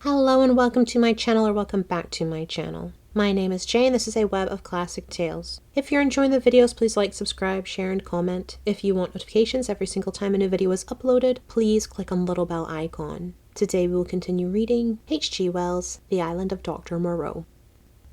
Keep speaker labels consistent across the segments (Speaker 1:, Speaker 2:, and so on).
Speaker 1: Hello and welcome to my channel, or welcome back to my channel. My name is Jay and this is a web of classic tales. If you're enjoying the videos, please like, subscribe, share, and comment. If you want notifications every single time a new video is uploaded, please click on the little bell icon. Today we will continue reading H.G. Wells' The Island of Dr. Moreau.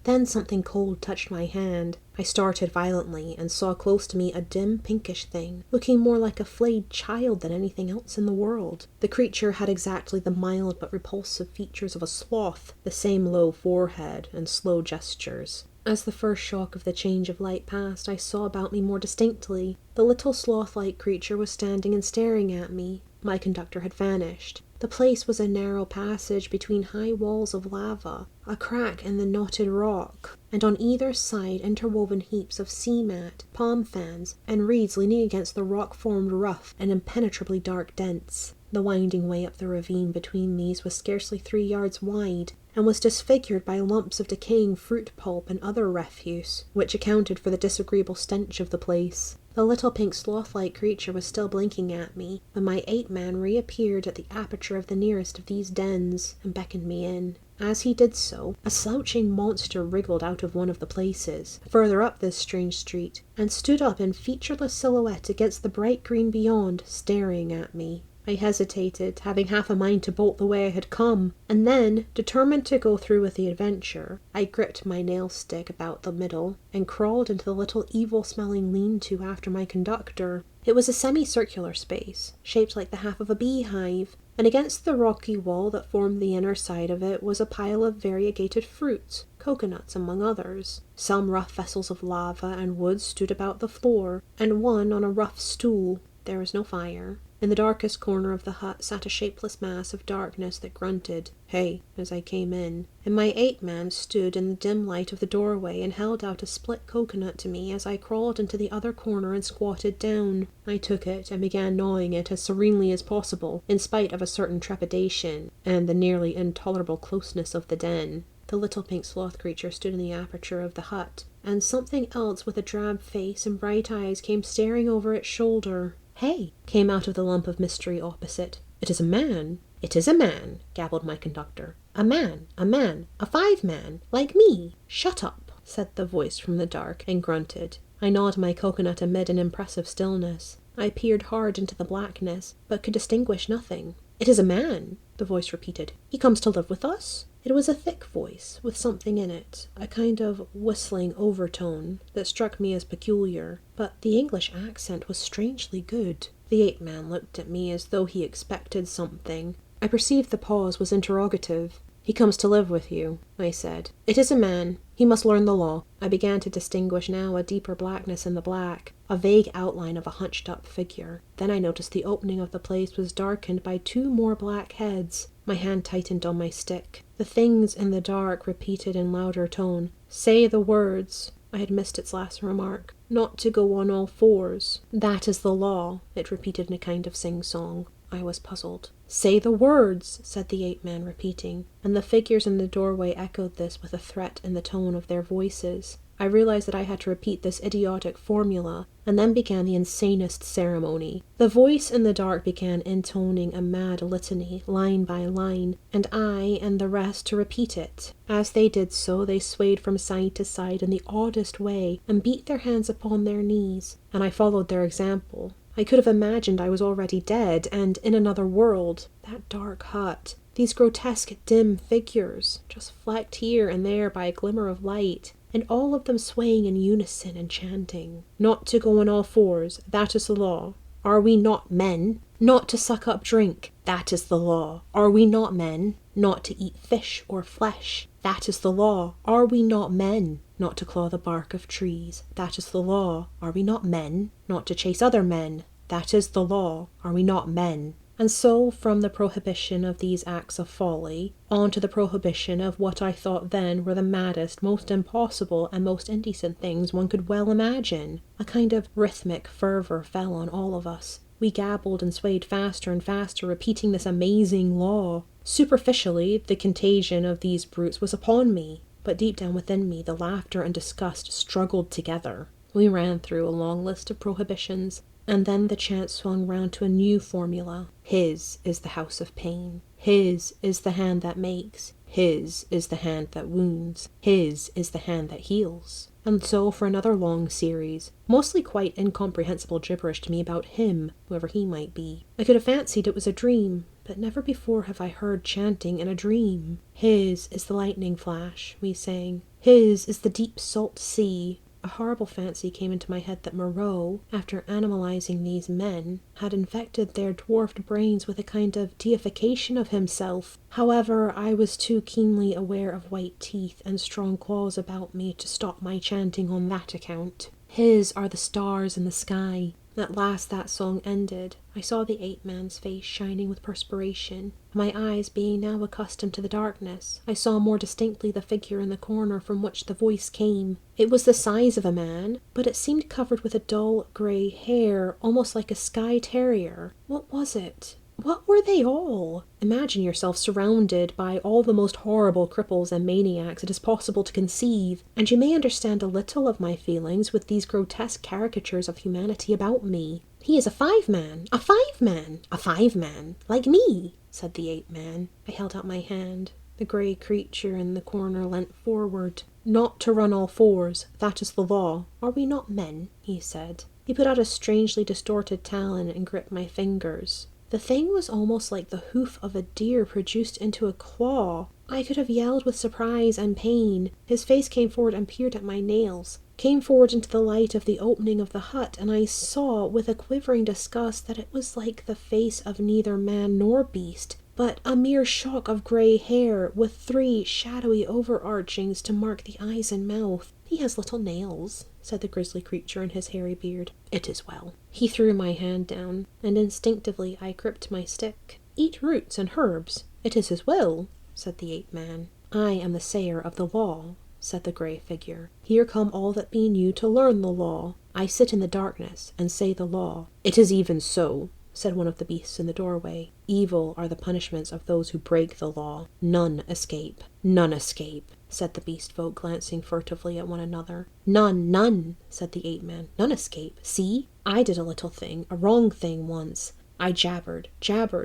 Speaker 1: Then something cold touched my hand. I started violently and saw close to me a dim pinkish thing, looking more like a flayed child than anything else in the world. The creature had exactly the mild but repulsive features of a sloth, the same low forehead and slow gestures. As the first shock of the change of light passed, I saw about me more distinctly. The little sloth-like creature was standing and staring at me. My conductor had vanished. The place was a narrow passage between high walls of lava, a crack in the knotted rock, and on either side interwoven heaps of sea mat, palm fans, and reeds leaning against the rock-formed rough and impenetrably dark dents. The winding way up the ravine between these was scarcely 3 yards wide, and was disfigured by lumps of decaying fruit pulp and other refuse, which accounted for the disagreeable stench of the place. The little pink sloth-like creature was still blinking at me, when my ape-man reappeared at the aperture of the nearest of these dens, and beckoned me in. As he did so, a slouching monster wriggled out of one of the places, further up this strange street, and stood up in featureless silhouette against the bright green beyond, staring at me. I hesitated, having half a mind to bolt the way I had come, and then, determined to go through with the adventure, I gripped my nail-stick about the middle, and crawled into the little evil-smelling lean-to after my conductor. It was a semicircular space, shaped like the half of a beehive, and against the rocky wall that formed the inner side of it was a pile of variegated fruits, coconuts among others. Some rough vessels of lava and wood stood about the floor, and one on a rough stool. There was no fire. In the darkest corner of the hut sat a shapeless mass of darkness that grunted, "Hey," as I came in, and my ape-man stood in the dim light of the doorway and held out a split coconut to me as I crawled into the other corner and squatted down. I took it and began gnawing it as serenely as possible, in spite of a certain trepidation and the nearly intolerable closeness of the den. The little pink sloth creature stood in the aperture of the hut, and something else with a drab face and bright eyes came staring over its shoulder. "Hey," came out of the lump of mystery opposite. "It is a man." "It is a man," gabbled my conductor. A man, a 5-man, like me." "Shut up," said the voice from the dark, and grunted. I gnawed my coconut amid an impressive stillness. I peered hard into the blackness, but could distinguish nothing. "It is a man," the voice repeated. "He comes to live with us?" It was a thick voice, with something in it, a kind of whistling overtone, that struck me as peculiar, but the English accent was strangely good. The ape-man looked at me as though he expected something. I perceived the pause was interrogative. "He comes to live with you," I said. "It is a man. He must learn the law." I began to distinguish now a deeper blackness in the black, a vague outline of a hunched-up figure. Then I noticed the opening of the place was darkened by 2 more black heads. My hand tightened on my stick. The things in the dark repeated in louder tone, "Say the words." I had missed its last remark. "Not to go on all fours. That is the law," it repeated in a kind of sing-song. I was puzzled. "Say the words," said the ape-man, repeating, and the figures in the doorway echoed this with a threat in the tone of their voices. I realized that I had to repeat this idiotic formula, and then began the insanest ceremony. The voice in the dark began intoning a mad litany, line by line, and I and the rest to repeat it. As they did so, they swayed from side to side in the oddest way, and beat their hands upon their knees, and I followed their example. I could have imagined I was already dead, and in another world. That dark hut, these grotesque dim figures, just flecked here and there by a glimmer of light, and all of them swaying in unison and chanting. "Not to go on all fours, that is the law. Are we not men? Not to suck up drink, that is the law. Are we not men? Not to eat fish or flesh, that is the law. Are we not men? Not to claw the bark of trees, that is the law. Are we not men? Not to chase other men, that is the law. Are we not men?" And so, from the prohibition of these acts of folly, on to the prohibition of what I thought then were the maddest, most impossible, and most indecent things one could well imagine. A kind of rhythmic fervour fell on all of us. We gabbled and swayed faster and faster, repeating this amazing law. Superficially, the contagion of these brutes was upon me, but deep down within me the laughter and disgust struggled together. We ran through a long list of prohibitions, and then the chant swung round to a new formula. His is the house of pain. His is the hand that makes. His is the hand that wounds. His is the hand that heals. And so for another long series, mostly quite incomprehensible gibberish to me about him, whoever he might be. I could have fancied it was a dream, but never before have I heard chanting in a dream. His is the lightning flash, we sang. His is the deep salt sea. A horrible fancy came into my head that Moreau, after animalizing these men, had infected their dwarfed brains with a kind of deification of himself. However, I was too keenly aware of white teeth and strong claws about me to stop my chanting on that account. His are the stars in the sky. At last that song ended. I saw the ape-man's face shining with perspiration. My eyes being now accustomed to the darkness, I saw more distinctly the figure in the corner from which the voice came. It was the size of a man, but it seemed covered with a dull grey hair, almost like a Skye terrier. What was it? What were they all? Imagine yourself surrounded by all the most horrible cripples and maniacs it is possible to conceive, and you may understand a little of my feelings with these grotesque caricatures of humanity about me. He is a 5-man, a 5-man, a 5-man, like me, said the ape-man. I held out my hand. The grey creature in the corner leant forward. Not to run all fours, that is the law. Are we not men? He said. He put out a strangely distorted talon and gripped my fingers. The thing was almost like the hoof of a deer produced into a claw. I could have yelled with surprise and pain. His face came forward and peered at my nails, came forward into the light of the opening of the hut, and I saw, with a quivering disgust, that it was like the face of neither man nor beast, but a mere shock of grey hair, with 3 shadowy overarchings to mark the eyes and mouth. He has little nails, said the grisly creature in his hairy beard. It is well. He threw my hand down, and instinctively I gripped my stick. Eat roots and herbs. It is his will, said the ape-man. I am the sayer of the law, said the grey figure. Here come all that be new to learn the law. I sit in the darkness and say the law. It is even so, said one of the beasts in the doorway. Evil are the punishments of those who break the law. None escape. None escape, said the beast folk, glancing furtively at one another. None, none, said the ape-man. None escape. See? I did a little thing, a wrong thing once. I jabbered,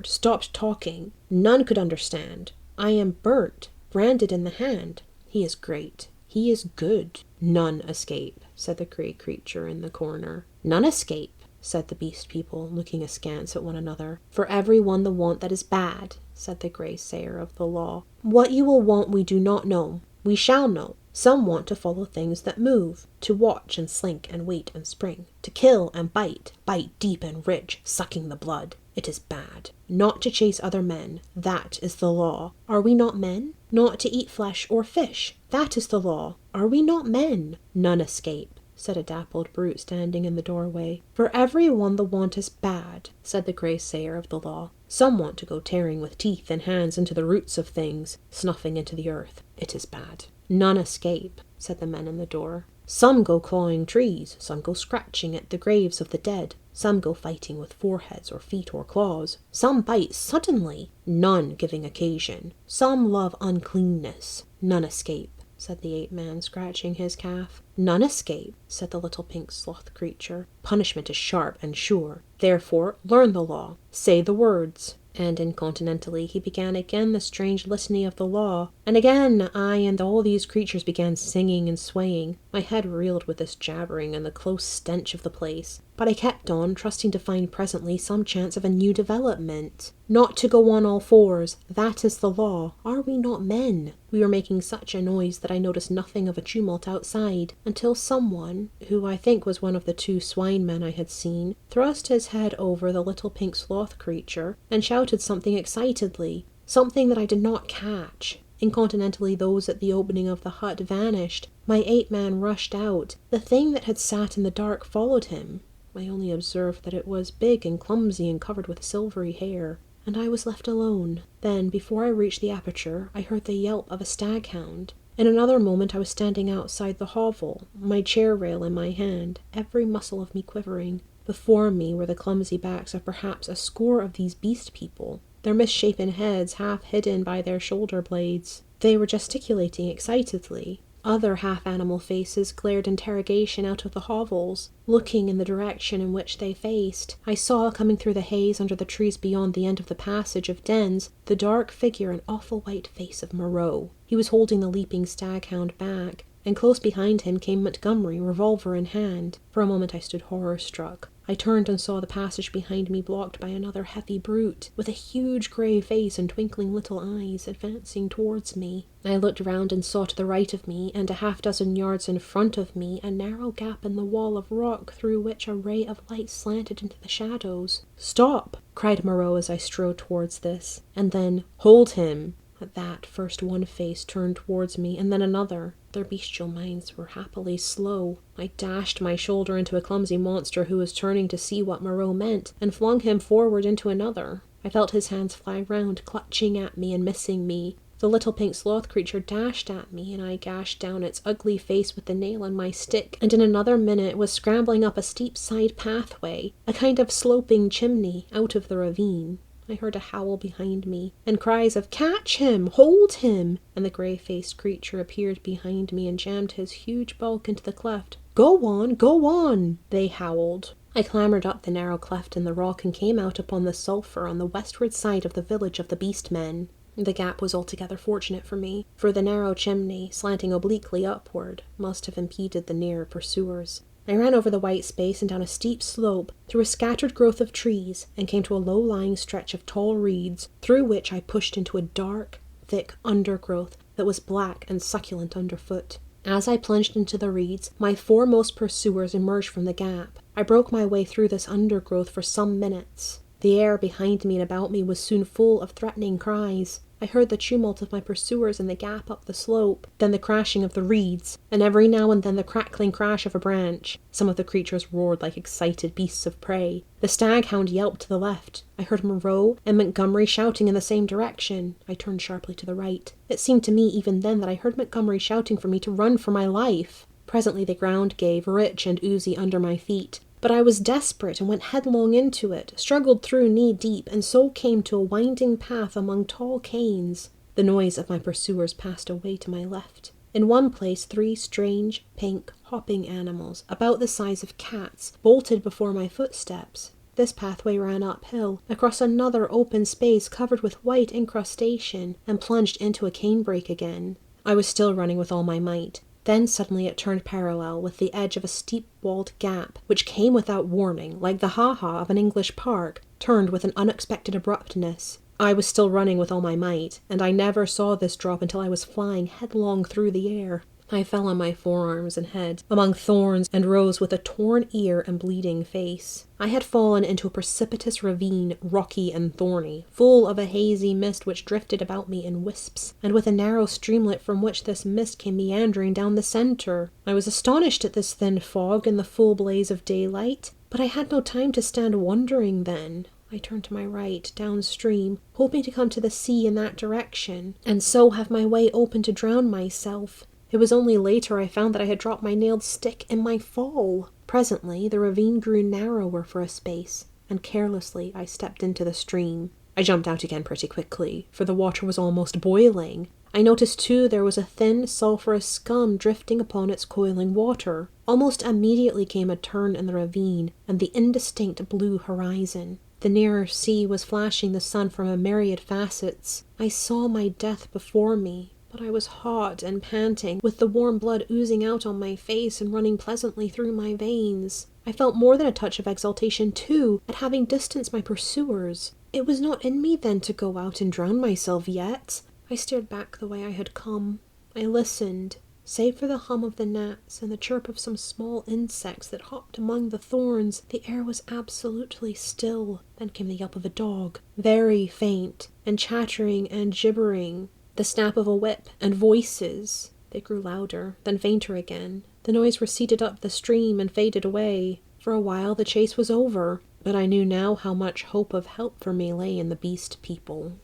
Speaker 1: stopped talking. None could understand. I am burnt, branded in the hand. He is great. He is good. None escape, said the grey creature in the corner. None escape, said the beast people, looking askance at one another. For every one the want that is bad, said the grey sayer of the law. What you will want we do not know. We shall know. Some want to follow things that move, to watch and slink and wait and spring, to kill and bite deep and rich, sucking the blood. It is bad. Not to chase other men, that is the law. Are we not men? Not to eat flesh or fish, that is the law. Are we not men? None escape, said a dappled brute standing in the doorway. For every one the want is bad, said the grey sayer of the law. Some want to go tearing with teeth and hands into the roots of things, snuffing into the earth. It is bad. None escape, said the men in the door. Some go clawing trees, some go scratching at the graves of the dead, some go fighting with foreheads or feet or claws, some bite suddenly, none giving occasion. Some love uncleanness. None escape, said the ape-man, scratching his calf. None escape, said the little pink sloth creature. Punishment is sharp and sure. Therefore, learn the law. Say the words. And incontinently he began again the strange litany of the law, and again I and all these creatures began singing and swaying. My head reeled with this jabbering and the close stench of the place, but I kept on, trusting to find presently some chance of a new development. Not to go on all fours, that is the law. Are we not men? We were making such a noise that I noticed nothing of a tumult outside, until someone, who I think was one of the 2 swine men I had seen, thrust his head over the little pink sloth creature and shouted something excitedly, something that I did not catch. Incontinently those at the opening of the hut vanished. My ape-man rushed out. The thing that had sat in the dark followed him. I only observed that it was big and clumsy and covered with silvery hair, and I was left alone. Then, before I reached the aperture, I heard the yelp of a stag-hound. In another moment I was standing outside the hovel, my chair rail in my hand, every muscle of me quivering. Before me were the clumsy backs of perhaps a score of these beast people, their misshapen heads half hidden by their shoulder blades. They were gesticulating excitedly. Other half-animal faces glared interrogation out of the hovels, looking in the direction in which they faced. I saw, coming through the haze under the trees beyond the end of the passage of dens, the dark figure and awful white face of Moreau. He was holding the leaping staghound back, and close behind him came Montgomery, revolver in hand. For a moment I stood horror-struck. I turned and saw the passage behind me blocked by another heavy brute, with a huge grey face and twinkling little eyes, advancing towards me. I looked round and saw to the right of me, and a half-dozen yards in front of me, a narrow gap in the wall of rock through which a ray of light slanted into the shadows. "Stop!" cried Moreau as I strode towards this, and then, "Hold him!" At that, first one face turned towards me, and then another. Their bestial minds were happily slow. I dashed my shoulder into a clumsy monster who was turning to see what Moreau meant, and flung him forward into another. I felt his hands fly round, clutching at me and missing me. The little pink sloth creature dashed at me, and I gashed down its ugly face with the nail on my stick, and in another minute was scrambling up a steep side pathway, a kind of sloping chimney, out of the ravine. I heard a howl behind me, and cries of "Catch him! Hold him!" and the grey-faced creature appeared behind me and jammed his huge bulk into the cleft. "Go on! Go on!" they howled. I clambered up the narrow cleft in the rock and came out upon the sulphur on the westward side of the village of the beast men. The gap was altogether fortunate for me, for the narrow chimney, slanting obliquely upward, must have impeded the nearer pursuers. I ran over the white space and down a steep slope, through a scattered growth of trees, and came to a low-lying stretch of tall reeds, through which I pushed into a dark, thick undergrowth that was black and succulent underfoot. As I plunged into the reeds, my foremost pursuers emerged from the gap. I broke my way through this undergrowth for some minutes. The air behind me and about me was soon full of threatening cries. I heard the tumult of my pursuers in the gap up the slope, then the crashing of the reeds, and every now and then the crackling crash of a branch. Some of the creatures roared like excited beasts of prey. The staghound yelped to the left. I heard Moreau and Montgomery shouting in the same direction. I turned sharply to the right. It seemed to me even then that I heard Montgomery shouting for me to run for my life. Presently the ground gave, rich and oozy under my feet. But I was desperate and went headlong into it, struggled through knee-deep, and so came to a winding path among tall canes. The noise of my pursuers passed away to my left. In one place 3 strange, pink, hopping animals, about the size of cats, bolted before my footsteps. This pathway ran uphill, across another open space covered with white incrustation, and plunged into a canebrake again. I was still running with all my might. Then suddenly it turned parallel with the edge of a steep-walled gap, which came without warning, like the ha-ha of an English park, turned with an unexpected abruptness. I was still running with all my might, and I never saw this drop until I was flying headlong through the air. I fell on my forearms and head, among thorns, and rose with a torn ear and bleeding face. I had fallen into a precipitous ravine, rocky and thorny, full of a hazy mist which drifted about me in wisps, and with a narrow streamlet from which this mist came meandering down the centre. I was astonished at this thin fog in the full blaze of daylight, but I had no time to stand wondering then. I turned to my right, downstream, hoping to come to the sea in that direction, and so have my way open to drown myself. It was only later I found that I had dropped my nailed stick in my fall. Presently the ravine grew narrower for a space, and carelessly I stepped into the stream. I jumped out again pretty quickly, for the water was almost boiling. I noticed too there was a thin sulphurous scum drifting upon its coiling water. Almost immediately came a turn in the ravine, and the indistinct blue horizon. The nearer sea was flashing the sun from a myriad facets. I saw my death before me. But I was hot and panting, with the warm blood oozing out on my face and running pleasantly through my veins. I felt more than a touch of exultation, too, at having distanced my pursuers. It was not in me then to go out and drown myself yet. I stared back the way I had come. I listened. Save for the hum of the gnats and the chirp of some small insects that hopped among the thorns, the air was absolutely still. Then came the yelp of a dog, very faint, and chattering and gibbering. The snap of a whip, and voices. They grew louder, then fainter again. The noise receded up the stream and faded away. For a while the chase was over, but I knew now how much hope of help for me lay in the beast people.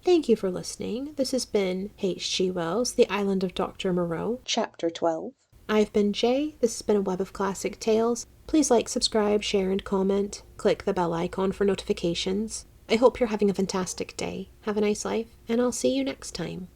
Speaker 1: Thank you for listening. This has been H.G. Wells' The Island of Dr. Moreau, Chapter 12. I've been Jay. This has been a Web of Classic Tales. Please like, subscribe, share, and comment. Click the bell icon for notifications. I hope you're having a fantastic day. Have a nice life, and I'll see you next time.